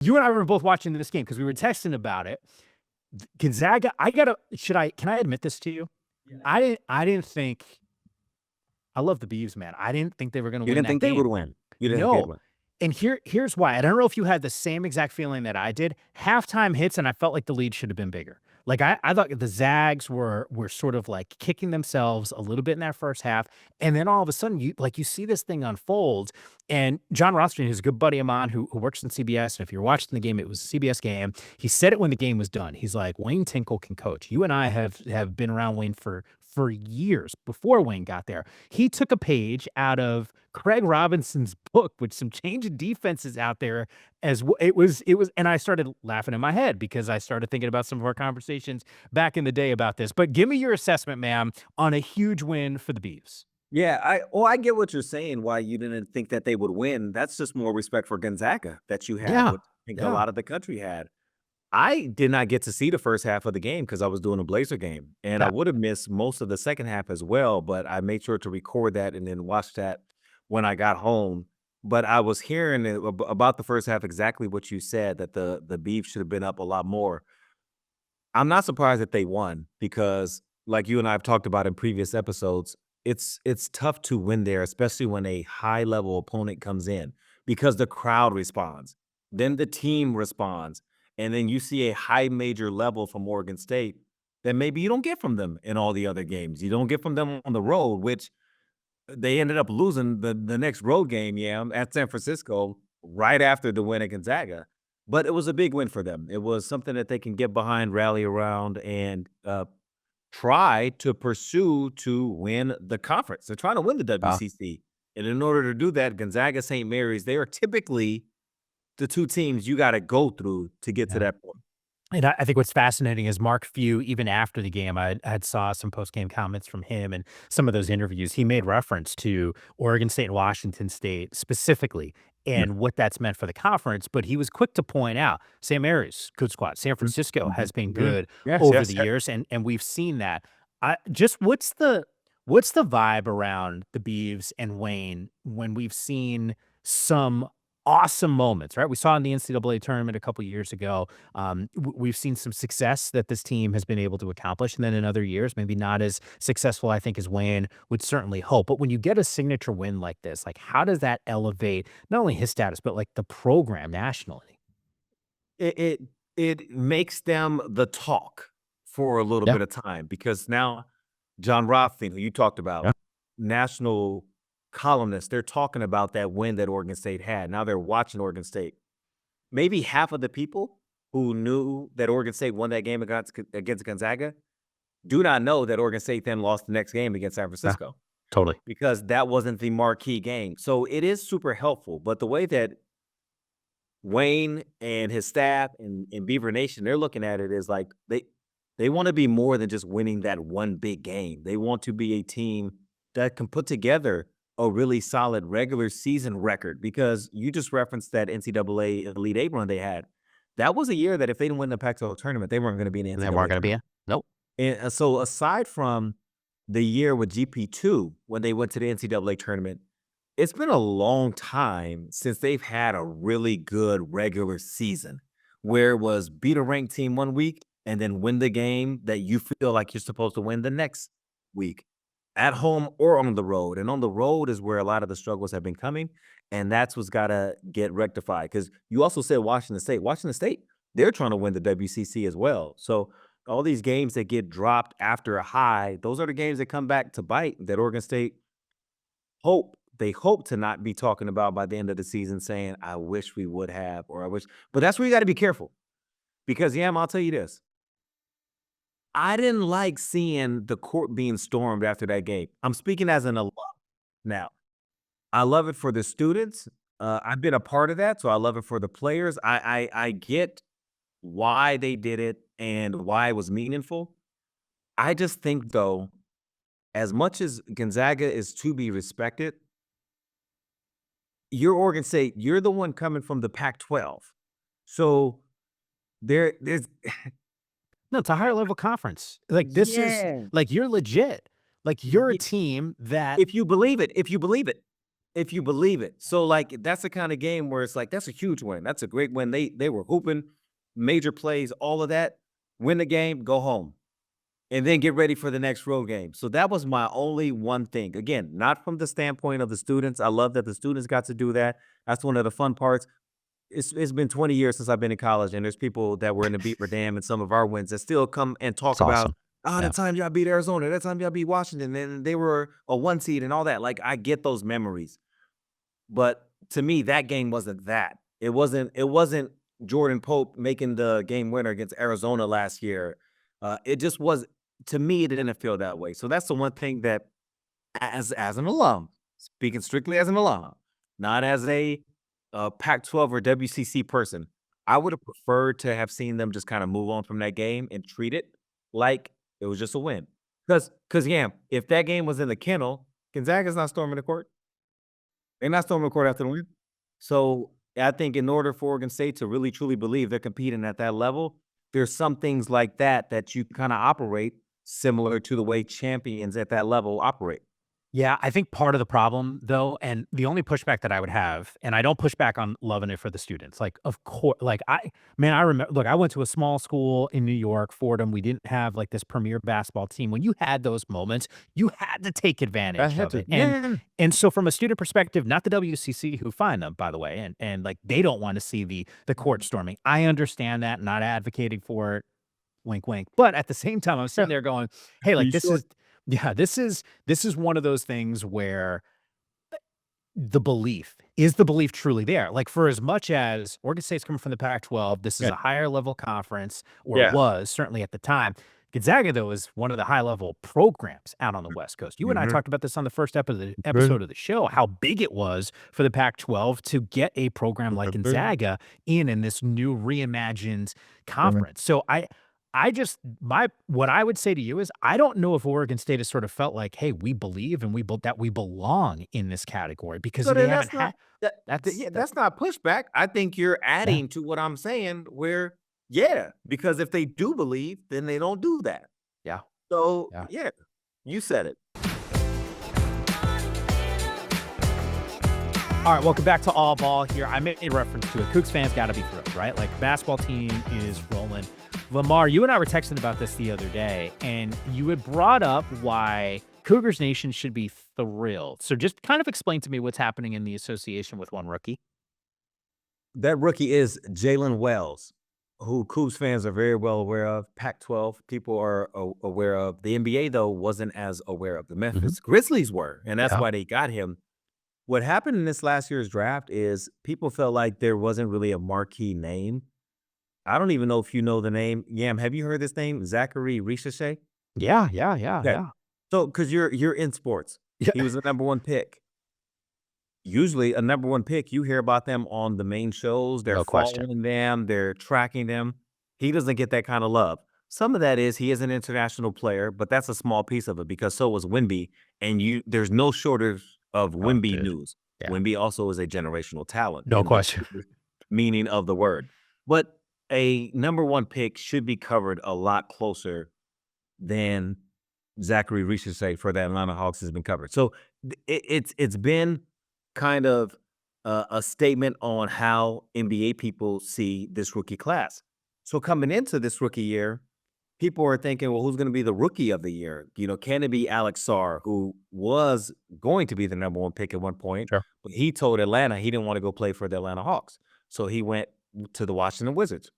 you and I were both watching this game because we were texting about it. Gonzaga, can I admit this to you? Yeah. I didn't think, I love the Beavs, man. I didn't think they were going to You win didn't that think they would game. win. You didn't think they'd No. win. And here's why. I don't know if you had the same exact feeling that I did. Halftime hits, and I felt like the lead should have been bigger. Like I thought the Zags were sort of like kicking themselves a little bit in that first half, and then all of a sudden you see this thing unfold. And John Rothstein, who's a good buddy of mine who works in CBS, and if you're watching the game, it was a CBS game. He said it when the game was done. He's like, Wayne Tinkle can coach. You and I have been around Wayne for years before Wayne got there. He took a page out of Craig Robinson's book with some change of defenses out there as it was, and I started laughing in my head because I started thinking about some of our conversations back in the day about this. But give me your assessment, ma'am, on a huge win for the Beavs. Yeah, I get what you're saying, why you didn't think that they would win. That's just more respect for Gonzaga that you have, Yeah. which I think a Yeah. lot of the country had. I did not get to see the first half of the game because I was doing a Blazer game, and I Yeah. would have missed most of the second half as well, but I made sure to record that and then watch that when I got home. But I was hearing about the first half exactly what you said, that the Beavs should have been up a lot more. I'm not surprised that they won because, like you and I have talked about in previous episodes, it's tough to win there, especially when a high level opponent comes in because the crowd responds, then the team responds, and then you see a high major level from Oregon State that maybe you don't get from them in all the other games. You don't get from them on the road, which they ended up losing the next road game, yeah, at San Francisco right after the win at Gonzaga. But it was a big win for them. It was something that they can get behind, rally around, and try to pursue to win the conference. They're trying to win the WCC. And in order to do that, Gonzaga, St. Mary's, they are typically the two teams you got to go through to get to Yeah. that point. And I think what's fascinating is Mark Few, even after the game, I had saw some post-game comments from him and some of those interviews. He made reference to Oregon State and Washington State specifically Yeah. and what that's meant for the conference. But he was quick to point out St. Mary's, good squad. San Francisco has been good Yes, over yes, the yes. years, and we've seen that. Just what's the vibe around the Beavs and Wayne when we've seen some awesome moments, right? We saw in the NCAA tournament a couple years ago. We've seen some success that this team has been able to accomplish, and then in other years, maybe not as successful, I think, as Wayne would certainly hope. But when you get a signature win like this, like how does that elevate not only his status, but like the program nationally? It it it makes them the talk for a little Yeah. bit of time because now John Rothstein, who you talked about, Yeah. national columnists, they're talking about that win that Oregon State had. Now they're watching Oregon State. Maybe half of the people who knew that Oregon State won that game against Gonzaga do not know that Oregon State then lost the next game against San Yeah. Francisco Totally. because that wasn't the marquee game. So it is super helpful. But the way that Wayne and his staff and Beaver Nation, they're looking at it as like they want to be more than just winning that one big game. They want to be a team that can put together a really solid regular season record because you just referenced that NCAA Elite Eight run they had. That was a year that if they didn't win the Pac-12 tournament, they weren't going to be in the And they NCAA weren't going to be tournament. Nope. And so aside from the year with GP2 when they went to the NCAA tournament, it's been a long time since they've had a really good regular season where it was beat a ranked team one week and then win the game that you feel like you're supposed to win the next week at home or on the road. And on the road is where a lot of the struggles have been coming. And that's what's got to get rectified. Because you also said Washington State. Washington State, they're trying to win the WCC as well. So all these games that get dropped after a high, those are the games that come back to bite that Oregon State hope to not be talking about by the end of the season saying, I wish we would have, or I wish. But that's where you got to be careful. Because, Yam, I'll tell you this. I didn't like seeing the court being stormed after that game. I'm speaking as an alum now. I love it for the students. I've been a part of that, so I love it for the players. I get why they did it and why it was meaningful. I just think, though, as much as Gonzaga is to be respected, you're Oregon State. You're the one coming from the Pac-12. So there's No, it's a higher level conference. Like this is yeah. like you're legit. Like you're a team that If you believe it, if you believe it. So, like, that's the kind of game where it's like, that's a huge win. That's a great win. They were hooping, major plays, all of that. Win the game, go home, and then get ready for the next road game. So that was my only one thing. Again, not from the standpoint of the students. I love that the students got to do that. That's one of the fun parts. It's been 20 years since I've been in college, and there's people that were in the Beaver Dam and some of our wins that still come and talk It's about, awesome. "Oh, Yeah. that time y'all beat Arizona, that time y'all beat Washington, and they were a 1 seed," and all that. Like, I get those memories. But to me, that game wasn't that. It wasn't Jordan Pope making the game winner against Arizona last year. It just was, to me, it didn't feel that way. So that's the one thing that, as an alum, speaking strictly as an alum, not as a Pac-12 or WCC person, I would have preferred to have seen them just kind of move on from that game and treat it like it was just a win. Because yeah, if that game was in the kennel, Gonzaga's not storming the court. They're not storming the court after the win. So I think in order for Oregon State to really truly believe they're competing at that level, there's some things like that that you kind of operate similar to the way champions at that level operate. Yeah, I think part of the problem, though, and the only pushback that I would have, and I don't push back on loving it for the students. Like, of course, like I remember. Look, I went to a small school in New York, Fordham. We didn't have like this premier basketball team. When you had those moments, you had to take I advantage had of to, it. yeah. And so, from a student perspective, not the WCC who find them, by the way, and like they don't want to see the court storming. I understand that, not advocating for it. Wink, wink. But at the same time, I'm sitting there going, "Hey, Are like you this sure? is yeah, this is one of those things where the belief truly there? Like, for as much as Oregon State's coming from the Pac-12, this is Yeah. a higher level conference, or Yeah. was certainly at the time. Gonzaga, though, is one of the high level programs out on the West Coast. You and I Mhm. talked about this on the first Mhm. episode of the show, how big it was for the Pac-12 to get a program like Gonzaga in this new reimagined conference. So I just my what I would say to you is I don't know if Oregon State has sort of felt like, "Hey, we believe and that we belong in this category," because So they then haven't that's had not yeah, that that's not pushback. I think you're yeah, adding to what I'm saying where, yeah, because if they do believe, then they don't do that. yeah, So, yeah. yeah, you said it. All right, welcome back to All Ball here. I made a reference to it. Cougs fans gotta be thrilled, right? Like, basketball team is rolling. Lamar, you and I were texting about this the other day, and you had brought up why Cougars Nation should be thrilled. So just kind of explain to me what's happening in the association with one rookie. That rookie is Jaylen Wells, who Cougs fans are very well aware of. Pac-12 people are aware of. The NBA, though, wasn't as aware of. The Mhm. Memphis Grizzlies were, and that's Yeah. why they got him. What happened in this last year's draft is people felt like there wasn't really a marquee name. I don't even know if you know the name. Yam, have you heard this name? Zachary Richechet? Yeah, yeah, yeah, Okay. yeah. So, because you're in sports. Yeah. He was the number 1 pick. Usually, a number 1 pick, you hear about them on the main shows. They're No question. following them, they're tracking them. He doesn't get that kind of love. Some of that is he is an international player, but that's a small piece of it because so was Wimby, and there's no shortage of Oh, Wimby dude. news. Yeah. Wimby also is a generational talent No in the question. meaning of the word. But a number 1 pick should be covered a lot closer than Zachary Richardson for the Atlanta Hawks has been covered. So it's been kind of a statement on how NBA people see this rookie class. So coming into this rookie year, people are thinking, well, who's going to be the rookie of the year? You know, can it be Alex Sarr, who was going to be the number 1 pick at one point, Sure. but he told Atlanta he didn't want to go play for the Atlanta Hawks, so he went to the Washington Wizards.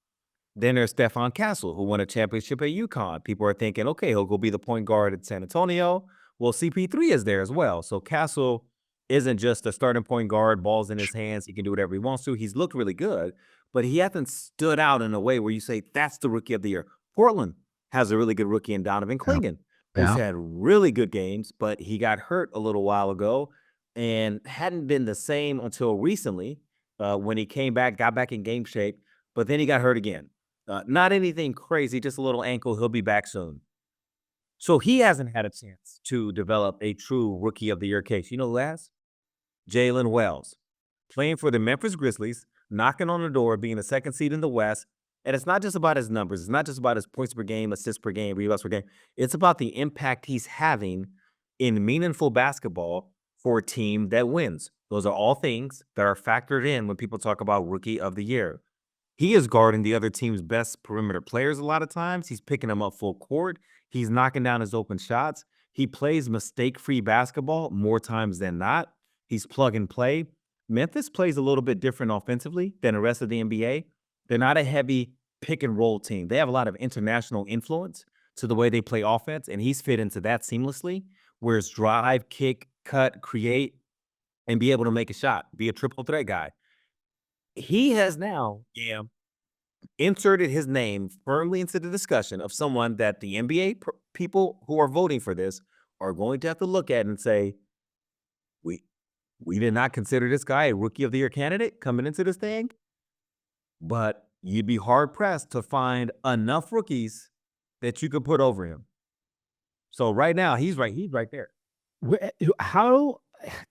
Then there's Stefan Castle, who won a championship at UConn. People are thinking, okay, he'll go be the point guard at San Antonio. Well, CP3 is there as well. So Castle isn't just a starting point guard, balls in his hands. He can do whatever he wants to. He's looked really good, but he hasn't stood out in a way where you say, that's the rookie of the year. Portland has a really good rookie in Donovan Yeah. Clingan, who's Yeah. had really good games, but he got hurt a little while ago and hadn't been the same until recently when he came back, got back in game shape, but then he got hurt again. Not anything crazy, just a little ankle. He'll be back soon. So he hasn't had a chance to develop a true rookie of the year case. You know who has? Jaylen Wells, playing for the Memphis Grizzlies, knocking on the door, being the 2nd seed in the West. And it's not just about his numbers. It's not just about his points per game, assists per game, rebounds per game. It's about the impact he's having in meaningful basketball for a team that wins. Those are all things that are factored in when people talk about rookie of the year. He is guarding the other team's best perimeter players a lot of times. He's picking them up full court. He's knocking down his open shots. He plays mistake-free basketball more times than not. He's plug and play. Memphis plays a little bit different offensively than the rest of the NBA. They're not a heavy pick and roll team. They have a lot of international influence to the way they play offense, and he's fit into that seamlessly. Whereas drive, kick, cut, create, and be able to make a shot, be a triple threat guy. He has now, inserted his name firmly into the discussion of someone that the NBA people who are voting for this are going to have to look at and say, we we did not consider this guy a rookie of the year candidate coming into this thing, but you'd be hard pressed to find enough rookies that you could put over him. So right now, he's right there. How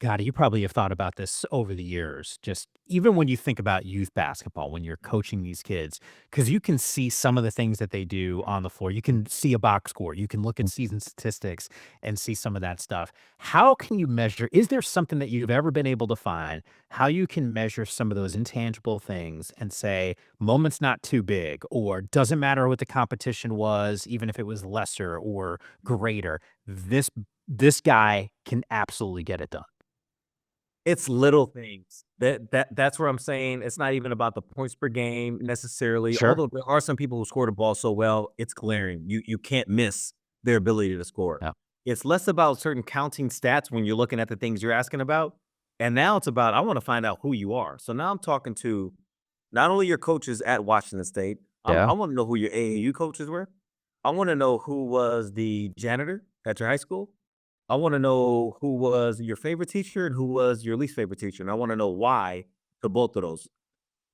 God, you probably have thought about this over the years. Just even when you think about youth basketball, when you're coaching these kids, because you can see some of the things that they do on the floor. You can see a box score. You can look at season statistics and see some of that stuff. How can you measure? Is there something that you've ever been able to find how you can measure some of those intangible things and say, moment's not too big, or doesn't matter what the competition was, even if it was lesser or greater? This guy can absolutely get it done. It's little things. That's where I'm saying it's not even about the points per game necessarily, Sure. although there are some people who score the ball so well, it's glaring. You can't miss their ability to score. Yeah. It's less about certain counting stats when you're looking at the things you're asking about, and now it's about, I wanna find out who you are. So now I'm talking to not only your coaches at Washington State, Yeah. I wanna know who your AAU coaches were. I wanna know who was the janitor at your high school. I wanna know who was your favorite teacher and who was your least favorite teacher, and I wanna know why to both of those.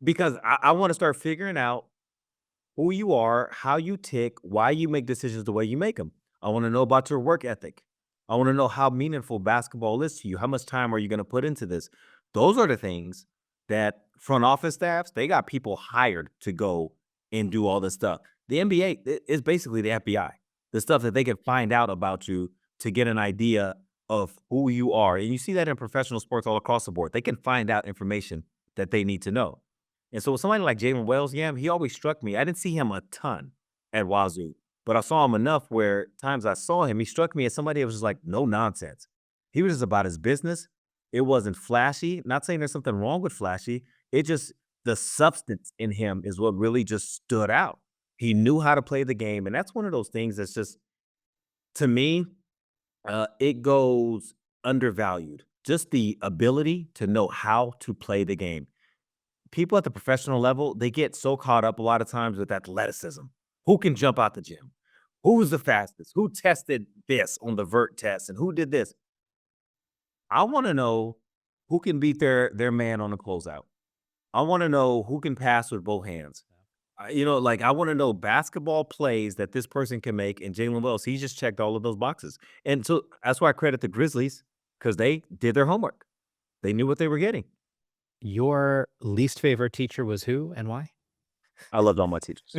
Because I wanna start figuring out who you are, how you tick, why you make decisions the way you make them. I wanna know about your work ethic. I wanna know how meaningful basketball is to you. How much time are you gonna put into this? Those are the things that front office staffs, they got people hired to go and do all this stuff. The NBA is basically the FBI. The stuff that they can find out about you to get an idea of who you are. And you see that in professional sports all across the board. They can find out information that they need to know. And so with somebody like Jaylen Wells, he always struck me. I didn't see him a ton at Wazoo, but I saw him enough where times I saw him, he struck me as somebody that was just like, no nonsense. He was just about his business. It wasn't flashy. Not saying there's something wrong with flashy. It just, the substance in him is what really just stood out. He knew how to play the game. And that's one of those things that's just, to me, it goes undervalued. Just the ability to know how to play the game. People at the professional level, they get so caught up a lot of times with athleticism. Who can jump out the gym? Who's the fastest? Who tested this on the vert test and who did this? I want to know who can beat their man on the closeout. I want to know who can pass with both hands. Like I want to know basketball plays that this person can make. And Jaylen Wells, he just checked all of those boxes. And so that's why I credit the Grizzlies because they did their homework. They knew what they were getting. Your least favorite teacher was who and why? I loved all my teachers.